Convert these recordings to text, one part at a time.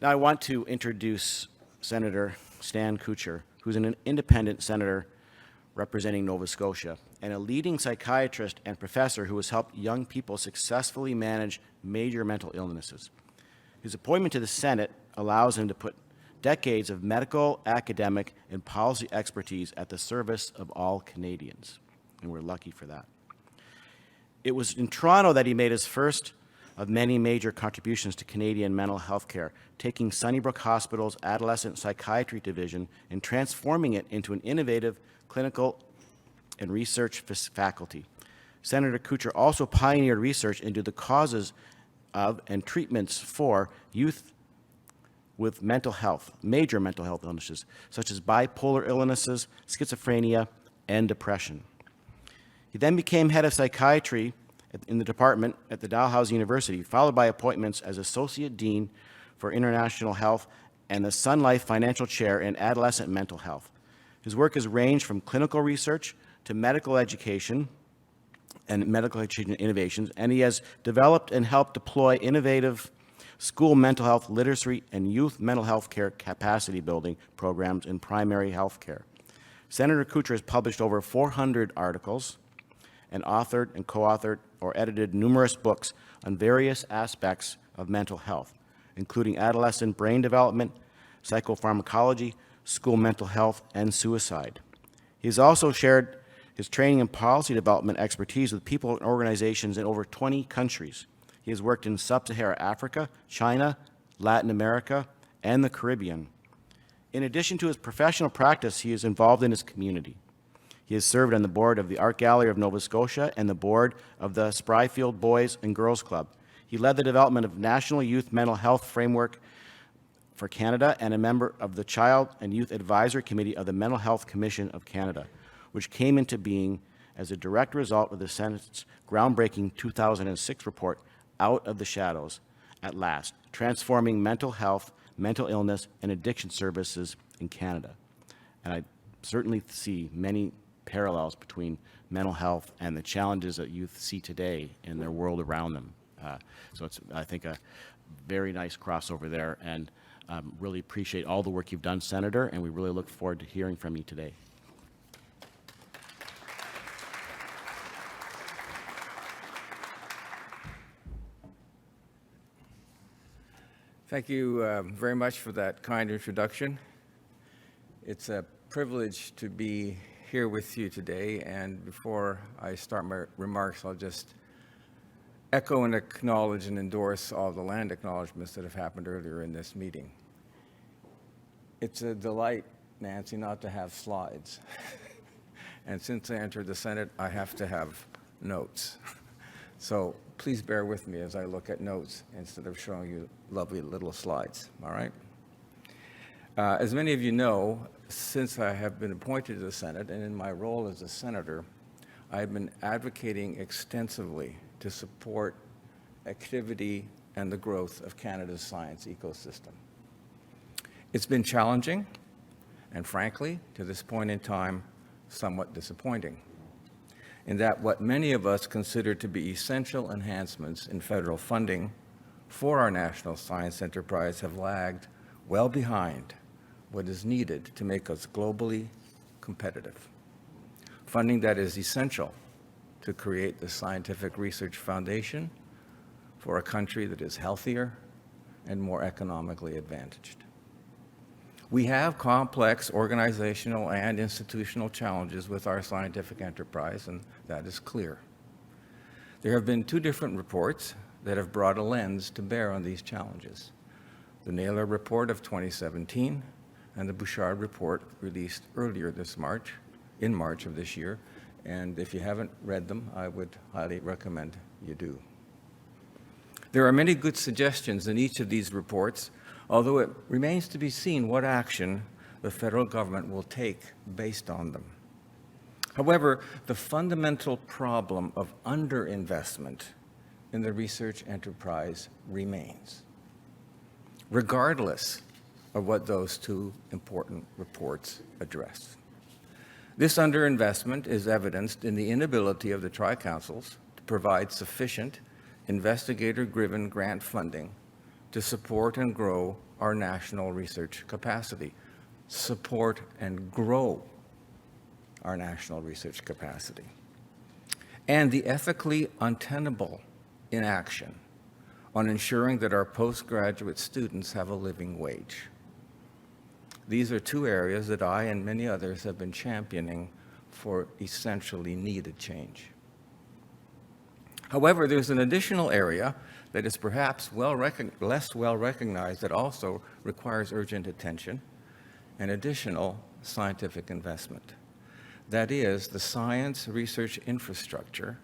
Now I want to introduce Senator Stan Kutcher, who's an independent senator representing Nova Scotia, and a leading psychiatrist and professor who has helped young people successfully manage major mental illnesses. His appointment to the Senate allows him to put decades of medical, academic, and policy expertise at the service of all Canadians, and we're lucky for that. It was in Toronto that he made his first of many major contributions to Canadian mental health care, taking Sunnybrook Hospital's adolescent psychiatry division and transforming it into an innovative clinical and research faculty. Senator Kutcher also pioneered research into the causes of and treatments for youth with mental health, major mental health illnesses, such as bipolar illnesses, schizophrenia, and depression. He then became head of psychiatry in the department at the Dalhousie University, followed by appointments as Associate Dean for International Health and the Sun Life Financial Chair in Adolescent Mental Health. His work has ranged from clinical research to medical education and medical education innovations, and he has developed and helped deploy innovative school mental health literacy and youth mental health care capacity building programs in primary health care. Senator Kutcher has published over 400 articles and authored and co-authored or edited numerous books on various aspects of mental health, including adolescent brain development, psychopharmacology, school mental health, and suicide. He has also shared his training and policy development expertise with people and organizations in over 20 countries. He has worked in Sub-Saharan Africa, China, Latin America, and the Caribbean. In addition to his professional practice, he is involved in his community. He has served on the board of the Art Gallery of Nova Scotia and the board of the Spryfield Boys and Girls Club. He led the development of National Youth Mental Health Framework for Canada and a member of the Child and Youth Advisory Committee of the Mental Health Commission of Canada, which came into being as a direct result of the Senate's groundbreaking 2006 report, Out of the Shadows at Last, Transforming Mental Health, Mental Illness, and Addiction Services in Canada. And I certainly see many parallels between mental health and the challenges that youth see today in their world around them. So it's, I think, a very nice crossover there, and really appreciate all the work you've done, Senator, and we really look forward to hearing from you today. Thank you very much for that kind introduction. It's a privilege to be here with you today, and before I start my remarks, I'll just echo and acknowledge and endorse all the land acknowledgements that have happened earlier in this meeting. It's a delight, Nancy, not to have slides. And since I entered the Senate, I have to have notes. So please bear with me as I look at notes instead of showing you lovely little slides, all right? As many of you know, since I have been appointed to the Senate and in my role as a senator, I've been advocating extensively to support activity and the growth of Canada's science ecosystem. It's been challenging and, frankly, to this point in time, somewhat disappointing, in that what many of us consider to be essential enhancements in federal funding for our national science enterprise have lagged well behind what is needed to make us globally competitive. Funding that is essential to create the scientific research foundation for a country that is healthier and more economically advantaged. We have complex organizational and institutional challenges with our scientific enterprise, and that is clear. There have been two different reports that have brought a lens to bear on these challenges: the Naylor report of 2017 and the Bouchard report released earlier this March, in March of this year. And if you haven't read them, I would highly recommend you do. There are many good suggestions in each of these reports, although it remains to be seen what action the federal government will take based on them. However, the fundamental problem of underinvestment in the research enterprise remains, regardless of what those two important reports address. This underinvestment is evidenced in the inability of the Tri-Councils to provide sufficient investigator-driven grant funding to support and grow our national research capacity. Support and grow our national research capacity. And the ethically untenable inaction on ensuring that our postgraduate students have a living wage. These are two areas that I and many others have been championing for essentially needed change. However, there's an additional area that is perhaps less well recognized that also requires urgent attention and additional scientific investment. That is, the science research infrastructure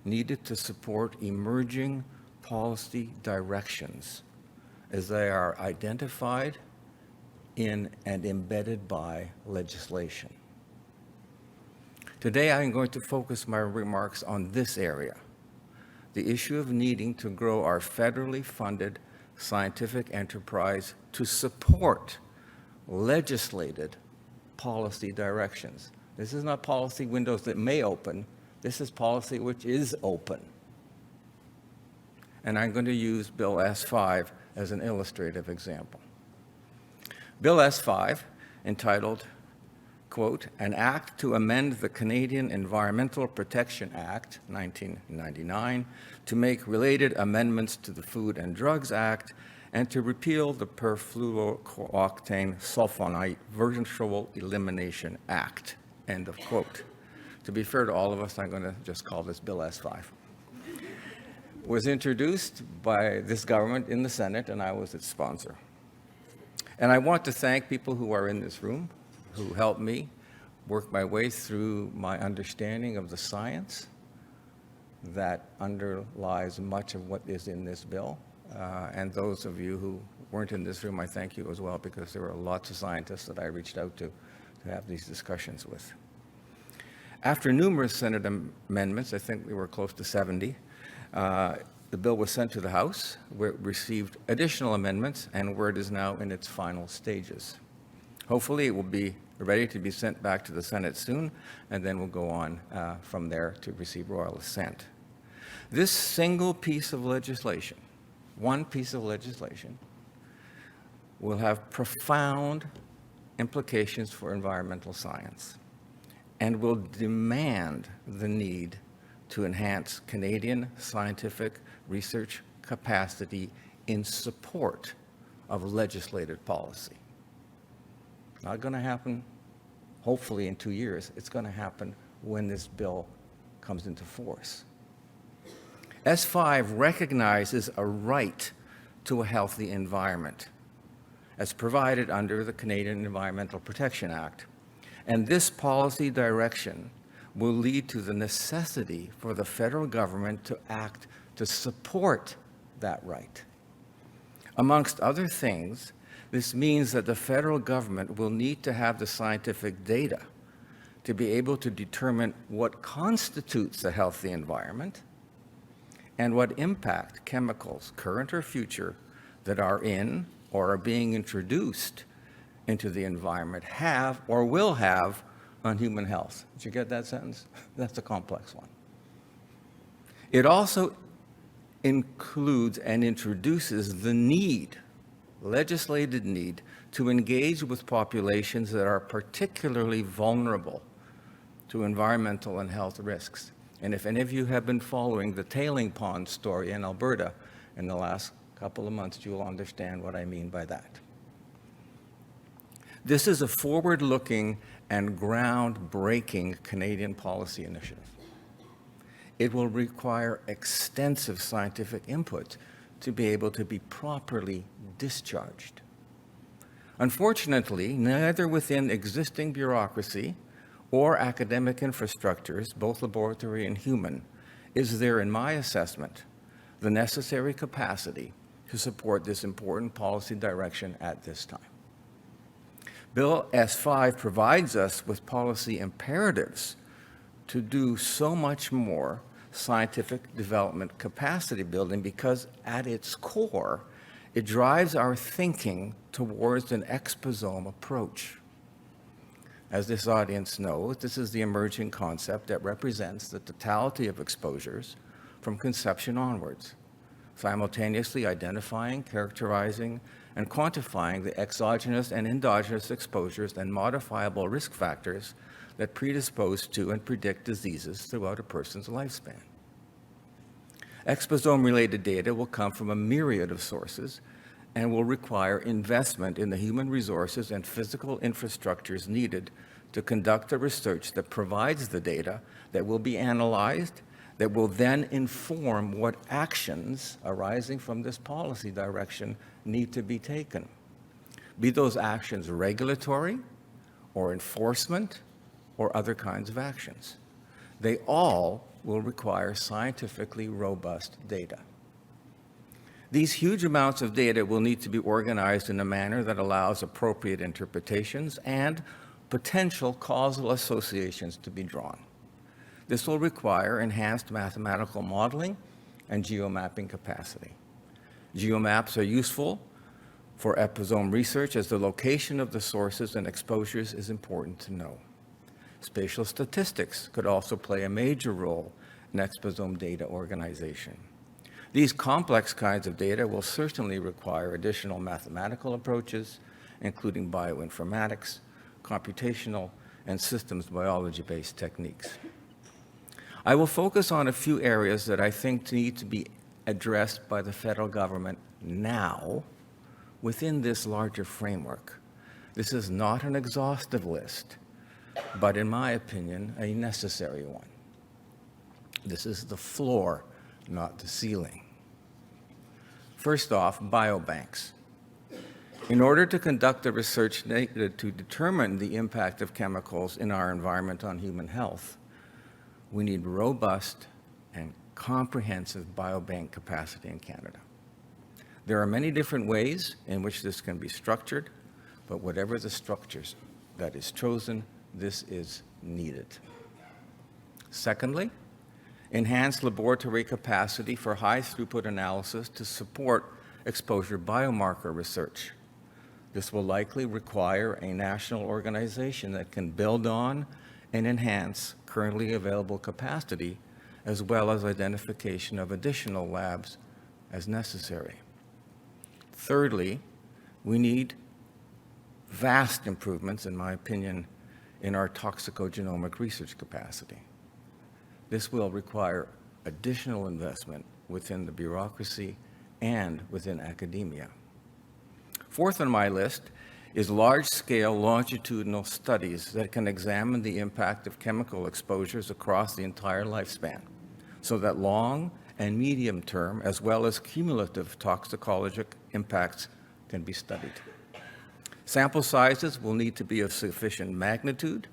needed to support emerging policy directions as they are identified in and embedded by legislation. Today, I'm going to focus my remarks on this area, the issue of needing to grow our federally funded scientific enterprise to support legislated policy directions. This is not policy windows that may open. This is policy which is open. And I'm going to use Bill S-5 as an illustrative example. Bill S-5, entitled, quote, "An Act to Amend the Canadian Environmental Protection Act, 1999, to make related amendments to the Food and Drugs Act, and to repeal the Perfluorooctane Sulfonate Virtual Elimination Act," end of quote. To be fair to all of us, I'm going to just call this Bill S-5. Was introduced by this government in the Senate, and I was its sponsor. And I want to thank people who are in this room, who helped me work my way through my understanding of the science that underlies much of what is in this bill. And those of you who weren't in this room, I thank you as well, because there were lots of scientists that I reached out to have these discussions with. After numerous Senate amendments, I think we were close to 70, the bill was sent to the House, where it received additional amendments, and where it is now in its final stages. Hopefully, it will be ready to be sent back to the Senate soon, and then we'll go on from there to receive royal assent. This single piece of legislation, one piece of legislation, will have profound implications for environmental science and will demand the need to enhance Canadian scientific research capacity in support of legislated policy. Not going to happen, hopefully, in 2 years. It's going to happen when this bill comes into force. S-5 recognizes a right to a healthy environment as provided under the Canadian Environmental Protection Act. And this policy direction will lead to the necessity for the federal government to act to support that right. Amongst other things, this means that the federal government will need to have the scientific data to be able to determine what constitutes a healthy environment and what impact chemicals, current or future, that are in or are being introduced into the environment have or will have on human health. Did you get that sentence? That's a complex one. It also includes and introduces the need, legislated need, to engage with populations that are particularly vulnerable to environmental and health risks. And if any of you have been following the tailing pond story in Alberta in the last couple of months, you'll understand what I mean by that. This is a forward-looking and groundbreaking Canadian policy initiative. It will require extensive scientific input to be able to be properly discharged. Unfortunately, neither within existing bureaucracy or academic infrastructures, both laboratory and human, is there, in my assessment, the necessary capacity to support this important policy direction at this time. Bill S-5 provides us with policy imperatives to do so much more scientific development capacity building because at its core, it drives our thinking towards an exposome approach. As this audience knows, this is the emerging concept that represents the totality of exposures from conception onwards, simultaneously identifying, characterizing, and quantifying the exogenous and endogenous exposures and modifiable risk factors that predispose to and predict diseases throughout a person's lifespan. Exposome-related data will come from a myriad of sources and will require investment in the human resources and physical infrastructures needed to conduct the research that provides the data that will be analyzed, that will then inform what actions arising from this policy direction need to be taken. Be those actions regulatory or enforcement or other kinds of actions. They all will require scientifically robust data. These huge amounts of data will need to be organized in a manner that allows appropriate interpretations and potential causal associations to be drawn. This will require enhanced mathematical modeling and geomapping capacity. Geomaps are useful for episome research as the location of the sources and exposures is important to know. Spatial statistics could also play a major role in exposome data organization. These complex kinds of data will certainly require additional mathematical approaches, including bioinformatics, computational, and systems biology-based techniques. I will focus on a few areas that I think need to be addressed by the federal government now within this larger framework. This is not an exhaustive list, but in my opinion, a necessary one. This is the floor, not the ceiling. First off, biobanks. In order to conduct the research needed to determine the impact of chemicals in our environment on human health, we need robust and comprehensive biobank capacity in Canada. There are many different ways in which this can be structured, but whatever the structures that is chosen, this is needed. Secondly, enhance laboratory capacity for high-throughput analysis to support exposure biomarker research. This will likely require a national organization that can build on and enhance currently available capacity, as well as identification of additional labs as necessary. Thirdly, we need vast improvements, in my opinion, in our toxicogenomic research capacity. This will require additional investment within the bureaucracy and within academia. Fourth on my list is large-scale longitudinal studies that can examine the impact of chemical exposures across the entire lifespan, so that long and medium-term, as well as cumulative toxicologic impacts can be studied. Sample sizes will need to be of sufficient magnitude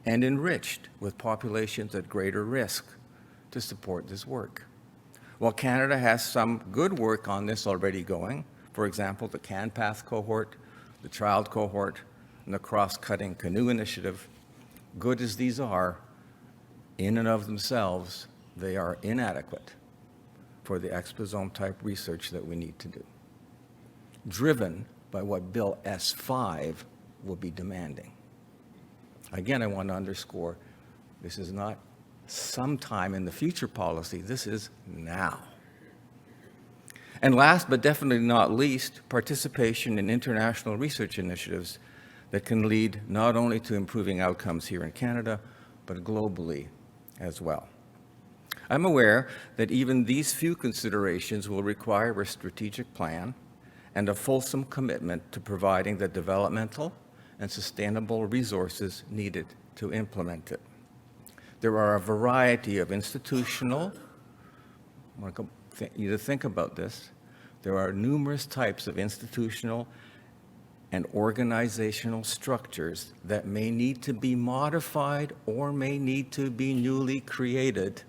and enriched with populations at greater risk to support this work. While Canada has some good work on this already going, for example, the CanPath cohort, the Child cohort, and the Cross-Cutting Canoe Initiative, good as these are, in and of themselves, they are inadequate for the exposome-type research that we need to do, driven by what Bill S5 will be demanding. Again, I want to underscore, this is not sometime in the future policy, this is now. And last but definitely not least, participation in international research initiatives that can lead not only to improving outcomes here in Canada, but globally as well. I'm aware that even these few considerations will require a strategic plan and a fulsome commitment to providing the developmental and sustainable resources needed to implement it. There are a variety of institutional, I want you to think about this, there are numerous types of institutional and organizational structures that may need to be modified or may need to be newly created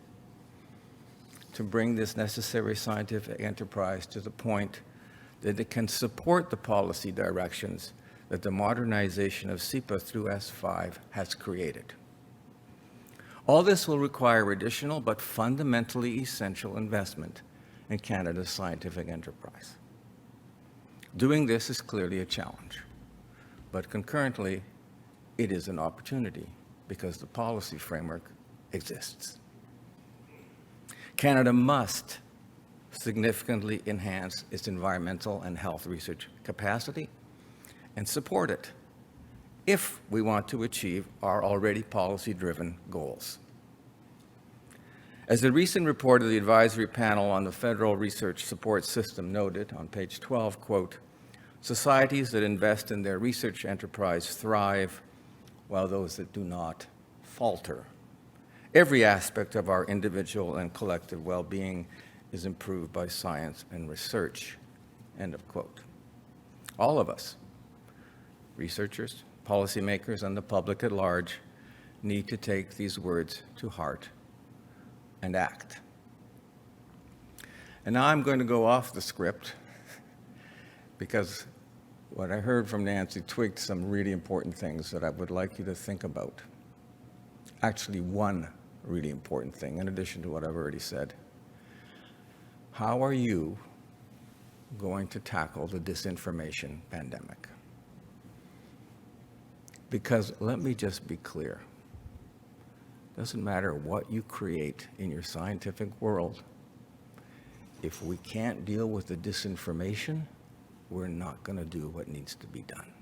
to bring this necessary scientific enterprise to the point that it can support the policy directions that the modernization of SEPA through S5 has created. All this will require additional but fundamentally essential investment in Canada's scientific enterprise. Doing this is clearly a challenge, but concurrently, it is an opportunity because the policy framework exists. Canada must significantly enhance its environmental and health research capacity and support it if we want to achieve our already policy-driven goals. As the recent report of the advisory panel on the Federal Research Support System noted on page 12, quote, "Societies that invest in their research enterprise thrive, while those that do not falter. Every aspect of our individual and collective well-being is improved by science and research," end of quote. All of us, researchers, policymakers, and the public at large, need to take these words to heart and act. And now I'm going to go off the script because what I heard from Nancy twigged some really important things that I would like you to think about. Actually, one really important thing, in addition to what I've already said. How are you going to tackle the disinformation pandemic? Because let me just be clear. Doesn't matter what you create in your scientific world. If we can't deal with the disinformation, we're not going to do what needs to be done.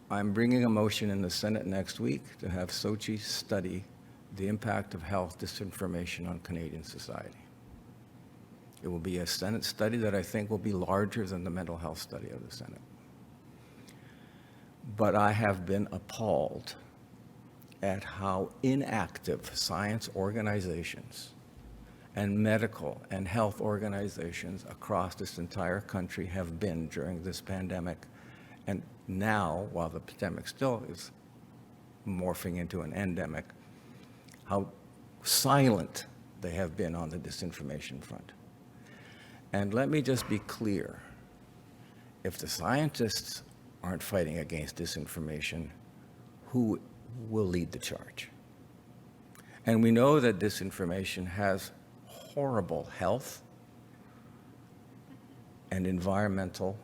I'm bringing a motion in the Senate next week to have Sochi study the impact of health disinformation on Canadian society. It will be a Senate study that I think will be larger than the mental health study of the Senate. But I have been appalled at how inactive science organizations and medical and health organizations across this entire country have been during this pandemic. And now, while the pandemic still is morphing into an endemic, how silent they have been on the disinformation front. And let me just be clear. If the scientists aren't fighting against disinformation, who will lead the charge? And we know that disinformation has horrible health and environmental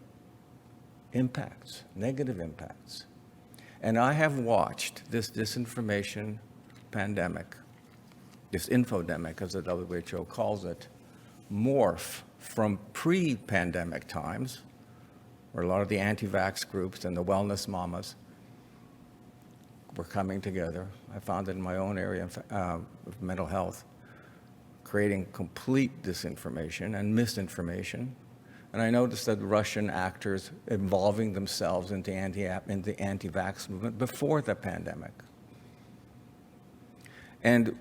impacts, negative impacts. And I have watched this disinformation pandemic, this infodemic, as the WHO calls it, morph from pre-pandemic times, where a lot of the anti-vax groups and the wellness mamas were coming together. I found it in my own area of mental health, creating complete disinformation and misinformation. And I noticed that Russian actors involving themselves in the anti-vax movement before the pandemic. And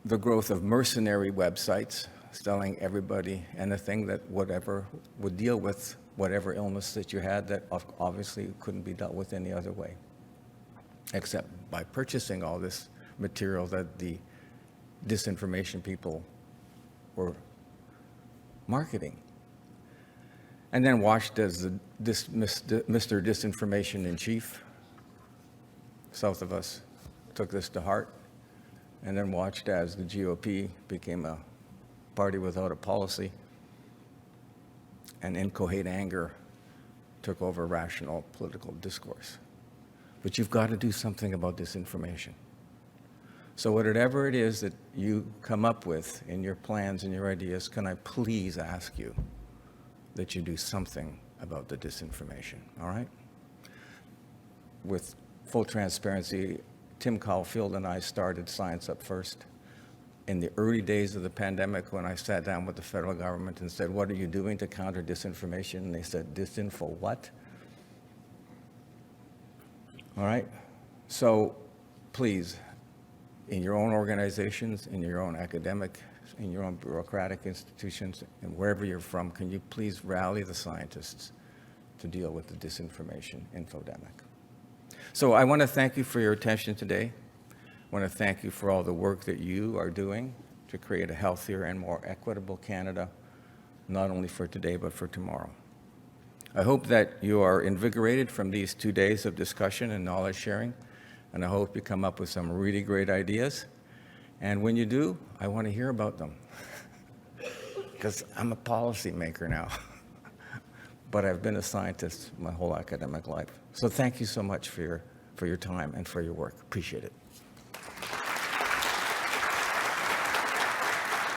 the growth of mercenary websites telling everybody anything that whatever would deal with whatever illness that you had that obviously couldn't be dealt with any other way, except by purchasing all this material that the disinformation people were marketing. And then watched as Mr. Disinformation in Chief, south of us, took this to heart, and then watched as the GOP became a party without a policy, and incoherent anger took over rational political discourse. But you've got to do something about disinformation. So whatever it is that you come up with in your plans and your ideas, can I please ask you that you do something about the disinformation, all right? With full transparency, Tim Caulfield and I started Science Up First in the early days of the pandemic when I sat down with the federal government and said, what are you doing to counter disinformation? And they said, disinfo what? All right? So please, in your own organizations, in your own academic, in your own bureaucratic institutions, and wherever you're from, can you please rally the scientists to deal with the disinformation infodemic? So I want to thank you for your attention today. I want to thank you for all the work that you are doing to create a healthier and more equitable Canada, not only for today, but for tomorrow. I hope that you are invigorated from these 2 days of discussion and knowledge sharing, and I hope you come up with some really great ideas. And when you do, I want to hear about them, because I'm a policymaker now, but I've been a scientist my whole academic life. So thank you so much for your time and for your work. Appreciate it.